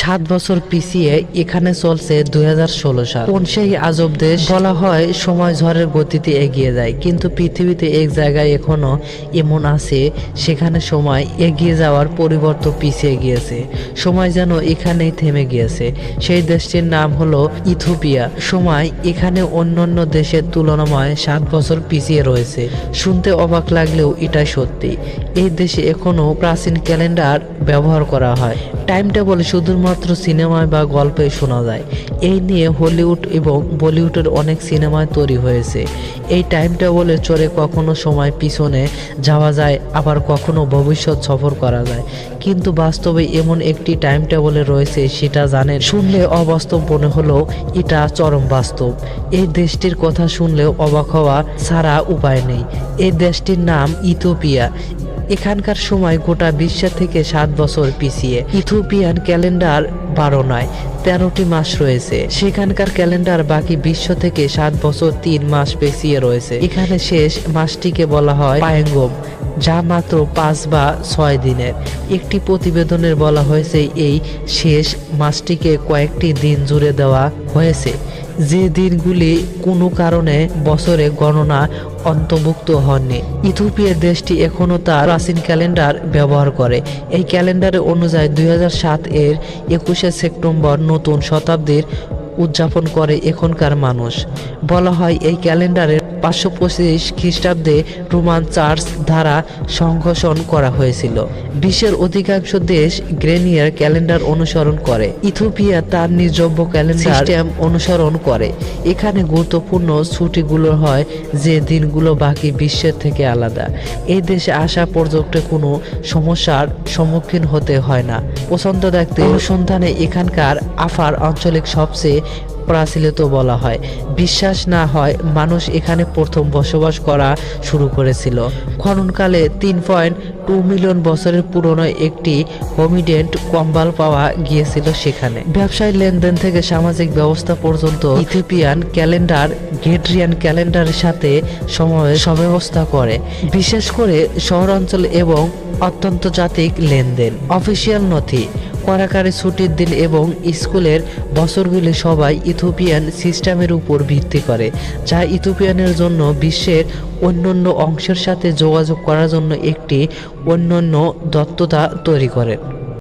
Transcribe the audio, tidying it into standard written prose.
7 বছর পিছিয়ে এখানে চলছে 2016 সাল। কোন সেই আজব দেশ? বলা হয় সময় ঝড়ের গতিতে এগিয়ে যায়, কিন্তু পৃথিবীতে এক জায়গায় এখনো এমন আছে সেখানে সময় এগিয়ে যাওয়ার পরিবর্তে পিছিয়ে গিয়েছে। সময় যেন এখানেই থেমে গিয়েছে। সেই দেশটির নাম হলো ইথিওপিয়া। সময় এখানে অন্যান্য দেশের তুলনায় 7 বছর পিছিয়ে রয়েছে। শুনতে অবাক লাগলেও এটাই সত্যি। এই দেশে এখনো প্রাচীন ক্যালেন্ডার ব্যবহার করা হয়। টাইম টেবল শুধুমাত্র সিনেমায় বা গল্পে শোনা যায়। এই নিয়ে হলিউড এবং বলিউডের অনেক সিনেমায় তৈরি হয়েছে। এই টাইম টেবলে চড়ে কখনো সময় পিছনে যাওয়া যায়, আবার কখনো ভবিষ্যৎ সফর করা যায়। কিন্তু বাস্তবে এমন একটি টাইম টেবলে রয়েছে, সেটা জানেন? শুনলে অবাস্তব মনে হলেও এটা চরম বাস্তব। এই দেশটির কথা শুনলেও অবাক হওয়া ছাড়া উপায় নেই। এই দেশটির নাম ইথিওপিয়া। এখানকার সময় গোটা বিশ্বের থেকে 7 বছর পিছিয়ে। ইথিওপিয়ান ক্যালেন্ডার 12 নয় 13টি মাস রয়েছে। সেখানকার ক্যালেন্ডার বাকি বিশ্ব থেকে 7 বছর 3 মাস পিছিয়ে রয়েছে। এখানে শেষ মাসটিকে বলা হয় পায়েঙ্গম, যা মাত্র 5 বা 6 দিনের। একটি প্রতিবেদনে বলা হয়েছে এই শেষ মাসটিকে কয়েকটি দিন জুড়ে দেওয়া হয়েছে, যে দিনগুলি কোনো কারণে বছরে গণনা অন্তর্ভুক্ত হয়নি। ইথিওপিয়া দেশটি এখনও তার প্রাচীন ক্যালেন্ডার ব্যবহার করে। এই ক্যালেন্ডারে অনুযায়ী 2007 এর 21শে সেপ্টেম্বর নতুন শতাব্দীর উদযাপন করে এখনকার মানুষ। বলা হয় এই ক্যালেন্ডারের 525 খ্রিস্টাব্দে রোমান চার্চ দ্বারা সংশোধন করা হয়েছিল। বিশ্বের অধিকাংশ দেশ গ্রেনিয়ার ক্যালেন্ডার অনুসরণ করে। ইথিওপিয়া তার নিজস্ব ক্যালেন্ডার সিস্টেম অনুসরণ করে। এখানে গুরুত্বপূর্ণ ছুটিগুলো হয় যে দিনগুলো বাকি বিশ্বের থেকে আলাদা। এই দেশে আসা পর্যন্ত কোনো সমস্যার সম্মুখীন হতে হয় না। পছন্দ দেখতে অনুসন্ধানে এখানকার আফার আঞ্চলিক সবচেয়ে প্রাচীনত বলা হয়। বিশ্বাস না হয় মানুষ এখানে প্রথম বসবাস করা শুরু করেছিল। খননকালে 3.2 মিলিয়ন বছরের পুরনো একটি হোমিডেন্ট কম্বল পাওয়া গিয়েছিল সেখানে। ব্যবসায় লেনদেন থেকে সামাজিক ব্যবস্থা পর্যন্ত ইথিওপিয়ান ক্যালেন্ডার গ্রেগরিয়ান ক্যালেন্ডারের সাথে সমব্যবস্থা করে, বিশেষ করে শহরাঞ্চল এবং আন্তর্জাতিক লেনদেন। অফিসিয়াল নথি, কড়াকড়ি ছুটির দিন এবং স্কুলের বছরগুলি সবাই ইথিওপিয়ান সিস্টেমের উপর ভিত্তি করে, যা ইথিওপিয়ানের জন্য বিশ্বের অন্যান্য অংশের সাথে যোগাযোগ করার জন্য একটি অনন্য দক্ষতা তৈরি করে।